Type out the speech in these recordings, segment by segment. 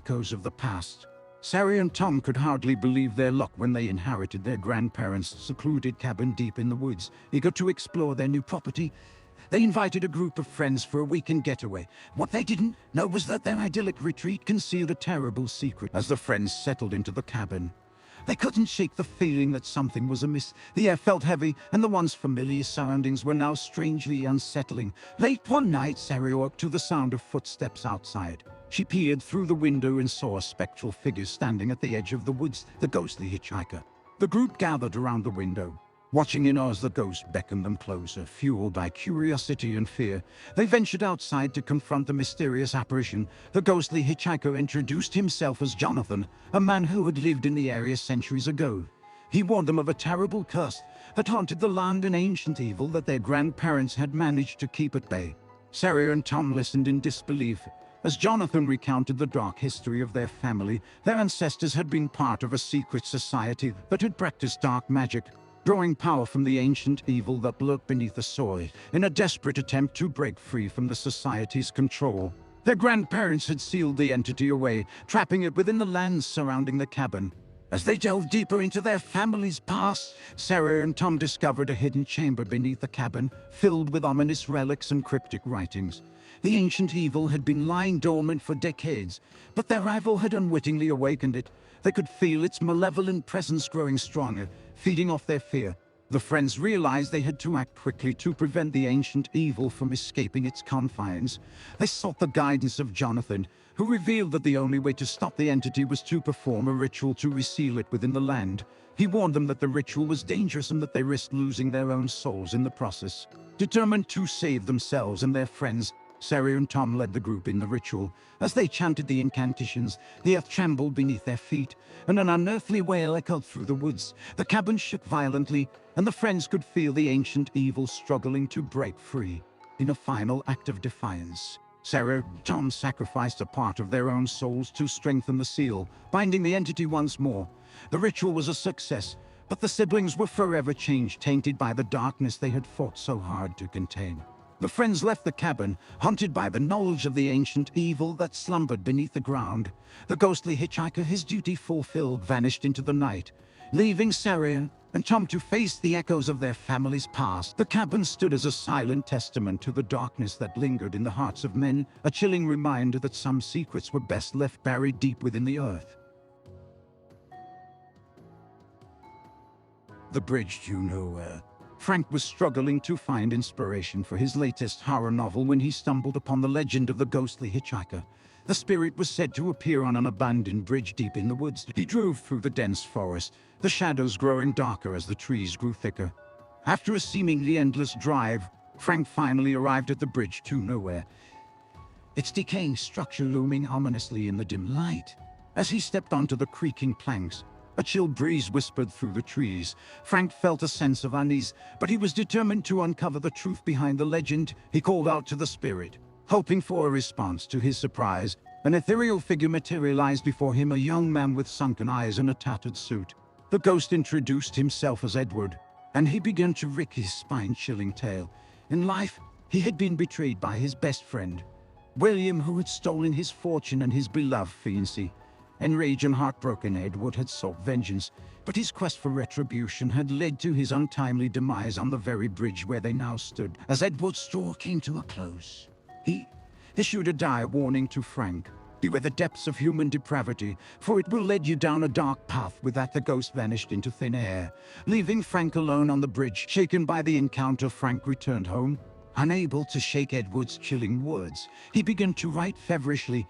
echoes of the past. Sarah and Tom could hardly believe their luck when they inherited their grandparents' secluded cabin deep in the woods. Eager to explore their new property, they invited a group of friends for a weekend getaway. What they didn't know was that their idyllic retreat concealed a terrible secret. As the friends settled into the cabin, they couldn't shake the feeling that something was amiss. The air felt heavy, and the once familiar surroundings were now strangely unsettling. Late one night, Sarah woke to the sound of footsteps outside. She peered through the window and saw a spectral figure standing at the edge of the woods, the ghostly hitchhiker. The group gathered around the window, watching in awe as the ghost beckoned them closer. Fueled by curiosity and fear, they ventured outside to confront the mysterious apparition. The ghostly hitchhiker introduced himself as Jonathan, a man who had lived in the area centuries ago. He warned them of a terrible curse that haunted the land, an ancient evil that their grandparents had managed to keep at bay. Sarah and Tom listened in disbelief as Jonathan recounted the dark history of their family. Their ancestors had been part of a secret society that had practiced dark magic, drawing power from the ancient evil that lurked beneath the soil. In a desperate attempt to break free from the society's control, their grandparents had sealed the entity away, trapping it within the lands surrounding the cabin. As they delved deeper into their family's past, Sarah and Tom discovered a hidden chamber beneath the cabin, filled with ominous relics and cryptic writings. The ancient evil had been lying dormant for decades, but their rival had unwittingly awakened it. They could feel its malevolent presence growing stronger, feeding off their fear. The friends realized they had to act quickly to prevent the ancient evil from escaping its confines. They sought the guidance of Jonathan, who revealed that the only way to stop the entity was to perform a ritual to reseal it within the land. He warned them that the ritual was dangerous and that they risked losing their own souls in the process. Determined to save themselves and their friends, Sarah and Tom led the group in the ritual. As they chanted the incantations, the earth trembled beneath their feet, and an unearthly wail echoed through the woods. The cabin shook violently, and the friends could feel the ancient evil struggling to break free. In a final act of defiance, Sarah and Tom sacrificed a part of their own souls to strengthen the seal, binding the entity once more. The ritual was a success, but the siblings were forever changed, tainted by the darkness they had fought so hard to contain. The friends left the cabin, haunted by the knowledge of the ancient evil that slumbered beneath the ground. The ghostly hitchhiker, his duty fulfilled, vanished into the night, leaving Sarah and Tom to face the echoes of their family's past. The cabin stood as a silent testament to the darkness that lingered in the hearts of men, a chilling reminder that some secrets were best left buried deep within the earth. The bridge to nowhere. Frank was struggling to find inspiration for his latest horror novel when he stumbled upon the legend of the ghostly hitchhiker. The spirit was said to appear on an abandoned bridge deep in the woods. He drove through the dense forest, the shadows growing darker as the trees grew thicker. After a seemingly endless drive, Frank finally arrived at the bridge to nowhere, its decaying structure looming ominously in the dim light. As he stepped onto the creaking planks, a chill breeze whispered through the trees. Frank felt a sense of unease, but he was determined to uncover the truth behind the legend. He called out to the spirit, hoping for a response. To his surprise, an ethereal figure materialized before him, a young man with sunken eyes and a tattered suit. The ghost introduced himself as Edward, and he began to rick his spine-chilling tale. In life, he had been betrayed by his best friend, William, who had stolen his fortune and his beloved fiancée. Enraged and heartbroken, Edward had sought vengeance, but his quest for retribution had led to his untimely demise on the very bridge where they now stood. As Edward's story came to a close, he issued a dire warning to Frank. Beware the depths of human depravity, for it will lead you down a dark path. With that, the ghost vanished into thin air, leaving Frank alone on the bridge. Shaken by the encounter, Frank returned home. Unable to shake Edward's chilling words, he began to write feverishly,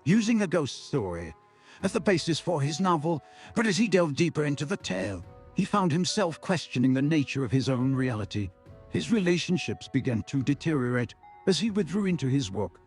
using the ghost story as the basis for his novel. But as he delved deeper into the tale, he found himself questioning the nature of his own reality. His relationships began to deteriorate as he withdrew into his work,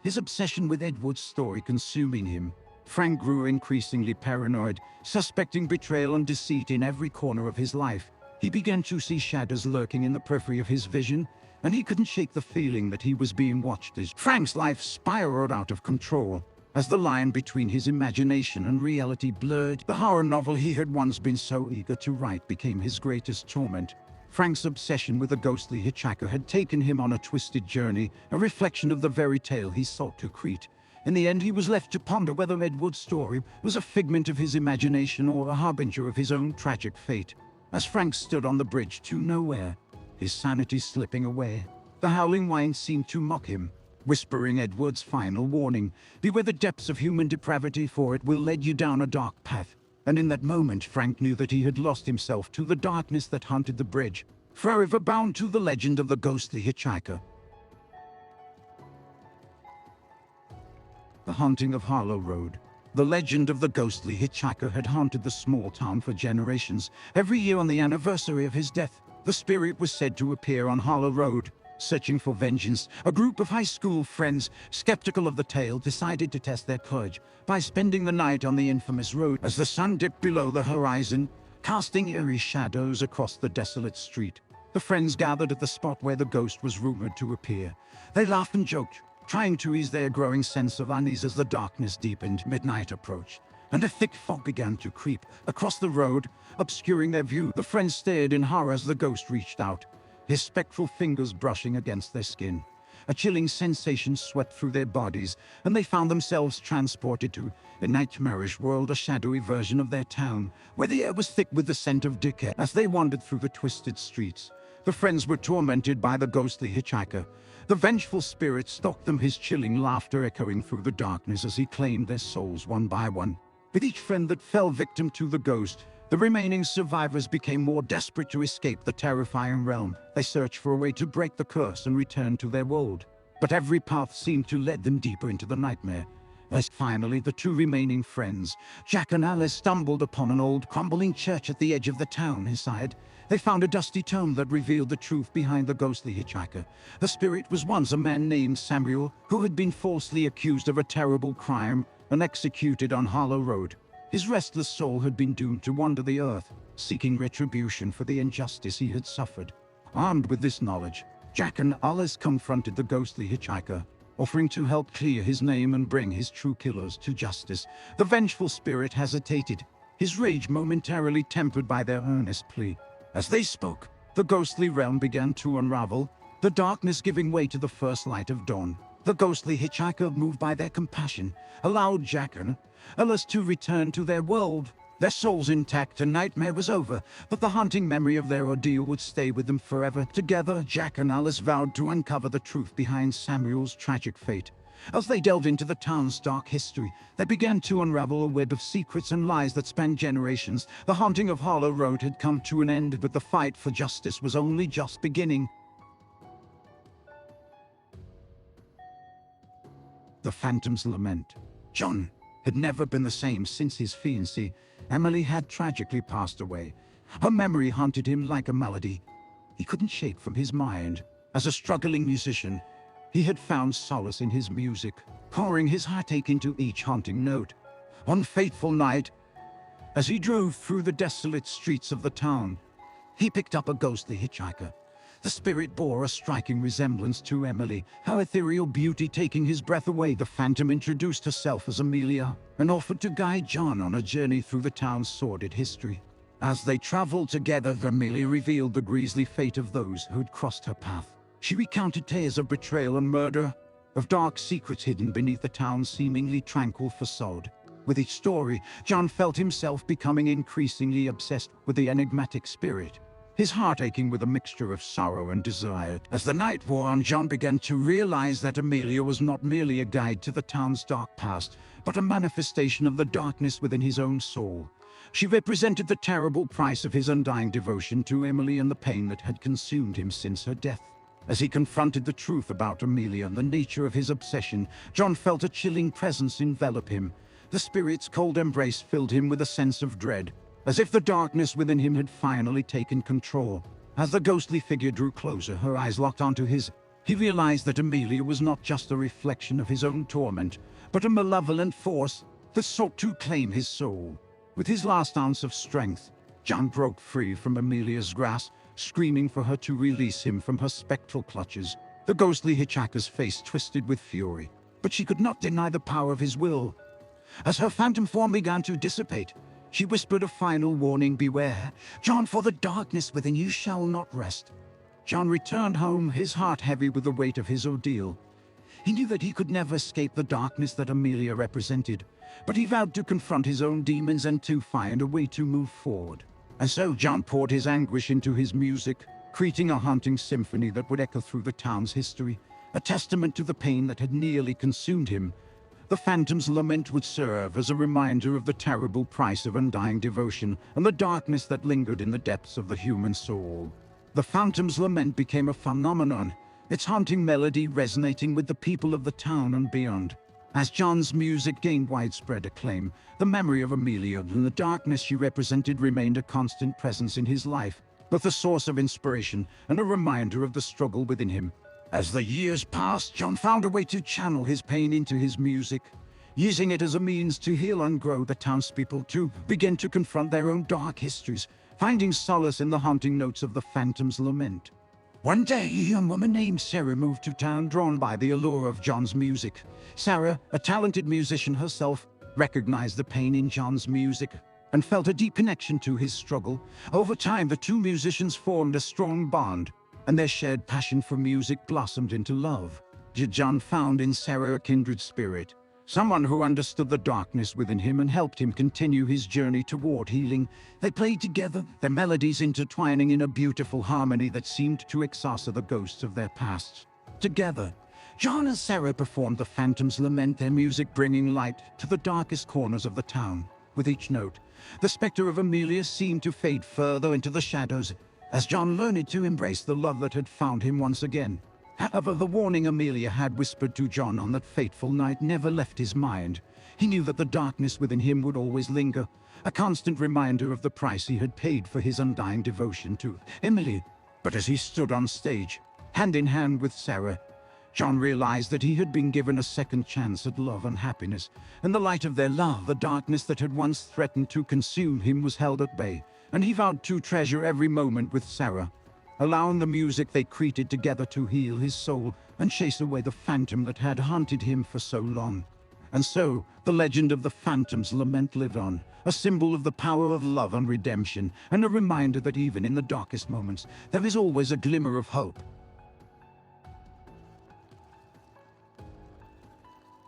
his obsession with Edward's story consuming him. Frank grew increasingly paranoid, suspecting betrayal and deceit in every corner of his life. He began to see shadows lurking in the periphery of his vision, and he couldn't shake the feeling that he was being watched. As Frank's life spiraled out of control, as the line between his imagination and reality blurred, the horror novel he had once been so eager to write became his greatest torment. Frank's obsession with the ghostly hitchhiker had taken him on a twisted journey, a reflection of the very tale he sought to create. In the end, he was left to ponder whether Edward's story was a figment of his imagination or a harbinger of his own tragic fate. As Frank stood on the bridge to nowhere, his sanity slipping away, the howling wind seemed to mock him, whispering Edward's final warning: beware the depths of human depravity, for it will lead you down a dark path. And in that moment, Frank knew that he had lost himself to the darkness that haunted the bridge, forever bound to the legend of the ghostly hitchhiker. The haunting of Harlow Road. The legend of the ghostly hitchhiker had haunted the small town for generations. Every year on the anniversary of his death, the spirit was said to appear on Harlow Road, searching for vengeance. A group of high school friends, skeptical of the tale, decided to test their courage by spending the night on the infamous road. As the sun dipped below the horizon, casting eerie shadows across the desolate street, the friends gathered at the spot where the ghost was rumored to appear. They laughed and joked, trying to ease their growing sense of unease as the darkness deepened. Midnight approached, and a thick fog began to creep across the road, obscuring their view. The friends stared in horror as the ghost reached out, his spectral fingers brushing against their skin. A chilling sensation swept through their bodies, and they found themselves transported to a nightmarish world, a shadowy version of their town, where the air was thick with the scent of decay. As they wandered through the twisted streets, the friends were tormented by the ghostly hitchhiker. The vengeful spirit stalked them, his chilling laughter echoing through the darkness as he claimed their souls one by one. With each friend that fell victim to the ghost, the remaining survivors became more desperate to escape the terrifying realm. They searched for a way to break the curse and return to their world, but every path seemed to lead them deeper into the nightmare. As finally the two remaining friends, Jack and Alice, stumbled upon an old crumbling church at the edge of the town. Inside, they found a dusty tome that revealed the truth behind the ghostly hitchhiker. The spirit was once a man named Samuel, who had been falsely accused of a terrible crime and executed on Harlow Road. His restless soul had been doomed to wander the earth, seeking retribution for the injustice he had suffered. Armed with this knowledge, Jack and Alice confronted the ghostly hitchhiker, offering to help clear his name and bring his true killers to justice. The vengeful spirit hesitated, his rage momentarily tempered by their earnest plea. As they spoke, the ghostly realm began to unravel, the darkness giving way to the first light of dawn. The ghostly hitchhiker, moved by their compassion, allowed Jack and Alice to return to their world. Their souls intact, the nightmare was over, but the haunting memory of their ordeal would stay with them forever. Together, Jack and Alice vowed to uncover the truth behind Samuel's tragic fate. As they delved into the town's dark history, they began to unravel a web of secrets and lies that spanned generations. The haunting of Harlow Road had come to an end, but the fight for justice was only just beginning. The Phantom's Lament. John had never been the same since his fiancée, Emily, had tragically passed away. Her memory haunted him like a malady he couldn't shake from his mind. As a struggling musician, he had found solace in his music, pouring his heartache into each haunting note. One fateful night, as he drove through the desolate streets of the town, he picked up a ghostly hitchhiker. The spirit bore a striking resemblance to Emily, her ethereal beauty taking his breath away. The Phantom introduced herself as Amelia and offered to guide John on a journey through the town's sordid history. As they traveled together, Amelia revealed the grisly fate of those who had crossed her path. She recounted tales of betrayal and murder, of dark secrets hidden beneath the town's seemingly tranquil facade. With each story, John felt himself becoming increasingly obsessed with the enigmatic spirit, his heart aching with a mixture of sorrow and desire. As the night wore on, John began to realize that Amelia was not merely a guide to the town's dark past, but a manifestation of the darkness within his own soul. She represented the terrible price of his undying devotion to Emily and the pain that had consumed him since her death. As he confronted the truth about Amelia and the nature of his obsession, John felt a chilling presence envelop him. The spirit's cold embrace filled him with a sense of dread, as if the darkness within him had finally taken control. As the ghostly figure drew closer, her eyes locked onto his, he realized that Amelia was not just a reflection of his own torment, but a malevolent force that sought to claim his soul. With his last ounce of strength, John broke free from Amelia's grasp, screaming for her to release him from her spectral clutches. The ghostly hitchhiker's face twisted with fury, but she could not deny the power of his will. As her phantom form began to dissipate, she whispered a final warning: "Beware, John, for the darkness within you shall not rest." John returned home, his heart heavy with the weight of his ordeal. He knew that he could never escape the darkness that Amelia represented, but he vowed to confront his own demons and to find a way to move forward. And so John poured his anguish into his music, creating a haunting symphony that would echo through the town's history, a testament to the pain that had nearly consumed him. The Phantom's Lament would serve as a reminder of the terrible price of undying devotion and the darkness that lingered in the depths of the human soul. The Phantom's Lament became a phenomenon, its haunting melody resonating with the people of the town and beyond. As John's music gained widespread acclaim, the memory of Amelia and the darkness she represented remained a constant presence in his life, both a source of inspiration and a reminder of the struggle within him. As the years passed, John found a way to channel his pain into his music, using it as a means to heal and grow the townspeople to begin to confront their own dark histories, finding solace in the haunting notes of the Phantom's Lament. One day, a young woman named Sarah moved to town, drawn by the allure of John's music. Sarah, a talented musician herself, recognized the pain in John's music and felt a deep connection to his struggle. Over time, the two musicians formed a strong bond, and their shared passion for music blossomed into love. John found in Sarah a kindred spirit, someone who understood the darkness within him and helped him continue his journey toward healing. They played together, their melodies intertwining in a beautiful harmony that seemed to exorcise the ghosts of their pasts. Together, John and Sarah performed the Phantom's Lament, their music bringing light to the darkest corners of the town. With each note, the specter of Amelia seemed to fade further into the shadows, as John learned to embrace the love that had found him once again. However, the warning Amelia had whispered to John on that fateful night never left his mind. He knew that the darkness within him would always linger, a constant reminder of the price he had paid for his undying devotion to Emily. But as he stood on stage, hand in hand with Sarah, John realized that he had been given a second chance at love and happiness. In the light of their love, the darkness that had once threatened to consume him was held at bay, and he vowed to treasure every moment with Sarah, allowing the music they created together to heal his soul and chase away the phantom that had haunted him for so long. And so, the legend of the Phantom's Lament lived on, a symbol of the power of love and redemption, and a reminder that even in the darkest moments, there is always a glimmer of hope.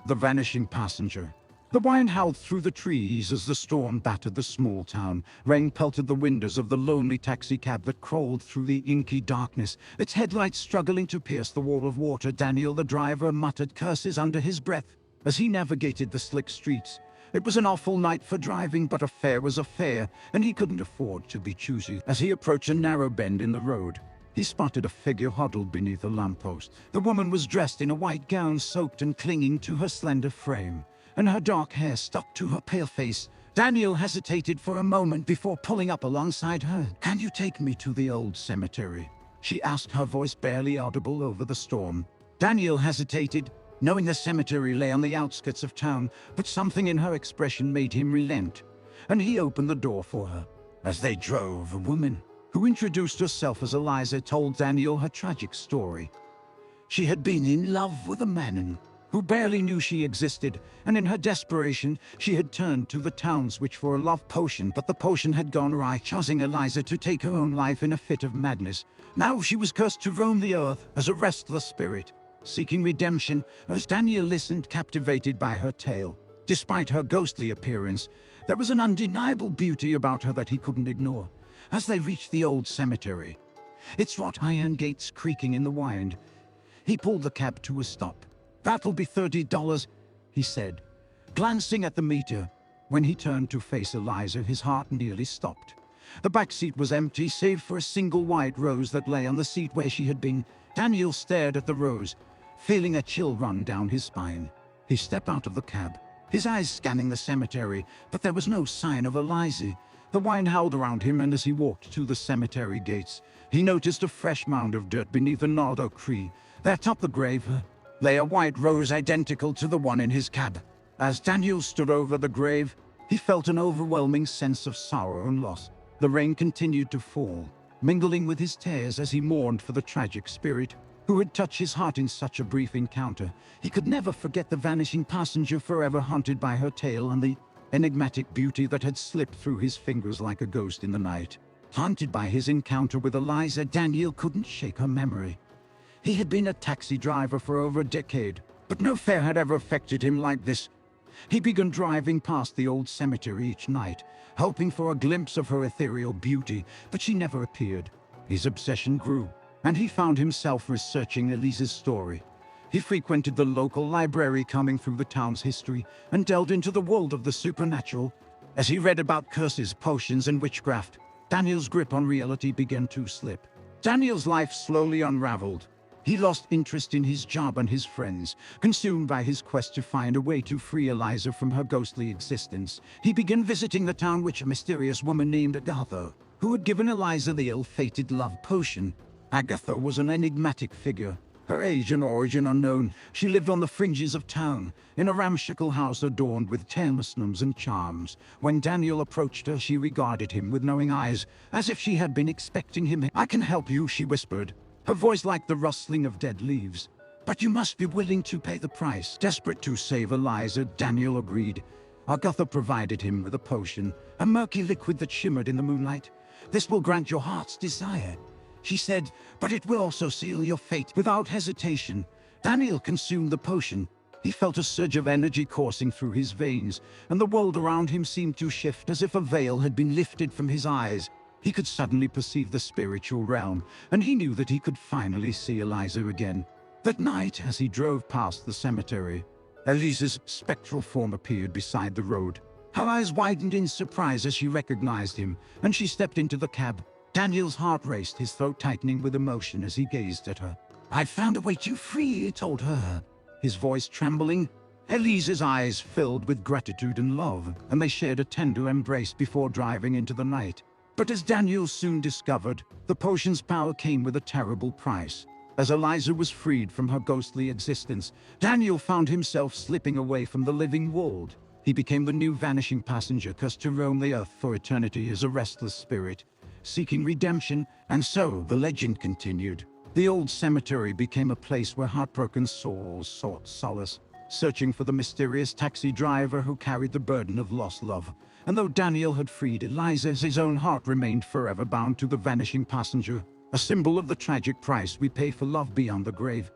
The Vanishing Passenger. The wind howled through the trees as the storm battered the small town. Rain pelted the windows of the lonely taxicab that crawled through the inky darkness, its headlights struggling to pierce the wall of water. Daniel, the driver, muttered curses under his breath as he navigated the slick streets. It was an awful night for driving, but a fare was a fare, and he couldn't afford to be choosy. As he approached a narrow bend in the road, he spotted a figure huddled beneath a lamppost. The woman was dressed in a white gown, soaked and clinging to her slender frame, and her dark hair stuck to her pale face. Daniel hesitated for a moment before pulling up alongside her. "Can you take me to the old cemetery?" she asked, her voice barely audible over the storm. Daniel hesitated, knowing the cemetery lay on the outskirts of town, but something in her expression made him relent, and he opened the door for her. As they drove, a woman, who introduced herself as Eliza, told Daniel her tragic story. She had been in love with a man who barely knew she existed, and in her desperation, she had turned to the town's witch for a love potion, but the potion had gone awry, causing Eliza to take her own life in a fit of madness. Now she was cursed to roam the earth as a restless spirit, seeking redemption. As Daniel listened, captivated by her tale, despite her ghostly appearance, there was an undeniable beauty about her that he couldn't ignore. As they reached the old cemetery, its wrought iron gates creaking in the wind, he pulled the cab to a stop. "That'll be $30, he said, glancing at the meter. When he turned to face Eliza, his heart nearly stopped. The back seat was empty, save for a single white rose that lay on the seat where she had been. Daniel stared at the rose, feeling a chill run down his spine. He stepped out of the cab, his eyes scanning the cemetery, but there was no sign of Eliza. The wind howled around him, and as he walked to the cemetery gates, he noticed a fresh mound of dirt beneath a gnarled oak tree. There, atop the grave, lay a white rose identical to the one in his cab. As Daniel stood over the grave, he felt an overwhelming sense of sorrow and loss. The rain continued to fall, mingling with his tears as he mourned for the tragic spirit who had touched his heart in such a brief encounter. He could never forget the vanishing passenger, forever haunted by her tale and the enigmatic beauty that had slipped through his fingers like a ghost in the night. Haunted by his encounter with Eliza, Daniel couldn't shake her memory. He had been a taxi driver for over a decade, But no fair had ever affected him like this. He began driving past the old cemetery each night, hoping for a glimpse of her ethereal beauty, but she never appeared. His obsession grew, and he found himself researching Elise's story. He frequented the local library, combing through the town's history, and delved into the world of the supernatural. As he read about curses, potions, and witchcraft, Daniel's grip on reality began to slip. Daniel's life slowly unraveled. He lost interest in his job and his friends, consumed by his quest to find a way to free Eliza from her ghostly existence. He began visiting the town witch, a mysterious woman named Agatha, who had given Eliza the ill-fated love potion. Agatha was an enigmatic figure, her age and origin unknown. She lived on the fringes of town, in a ramshackle house adorned with talismans and charms. When Daniel approached her, she regarded him with knowing eyes, as if she had been expecting him. "I can help you," she whispered, her voice like the rustling of dead leaves. "But you must be willing to pay the price." Desperate to save Eliza, Daniel agreed. Agatha provided him with a potion, a murky liquid that shimmered in the moonlight. "This will grant your heart's desire," she said, "but it will also seal your fate." Without hesitation, Daniel consumed the potion. He felt a surge of energy coursing through his veins, and the world around him seemed to shift as if a veil had been lifted from his eyes. He could suddenly perceive the spiritual realm, and he knew that he could finally see Eliza again. That night, as he drove past the cemetery, Eliza's spectral form appeared beside the road. Her eyes widened in surprise as she recognized him, and she stepped into the cab. Daniel's heart raced, his throat tightening with emotion as he gazed at her. "I've found a way to free you," he told her, his voice trembling. Eliza's eyes filled with gratitude and love, and they shared a tender embrace before driving into the night. But as Daniel soon discovered, the potion's power came with a terrible price. As Eliza was freed from her ghostly existence, Daniel found himself slipping away from the living world. He became the new vanishing passenger, cursed to roam the earth for eternity as a restless spirit, seeking redemption. And so the legend continued. The old cemetery became a place where heartbroken souls sought solace, searching for the mysterious taxi driver who carried the burden of lost love. And though Daniel had freed Eliza, his own heart remained forever bound to the vanishing passenger, a symbol of the tragic price we pay for love beyond the grave.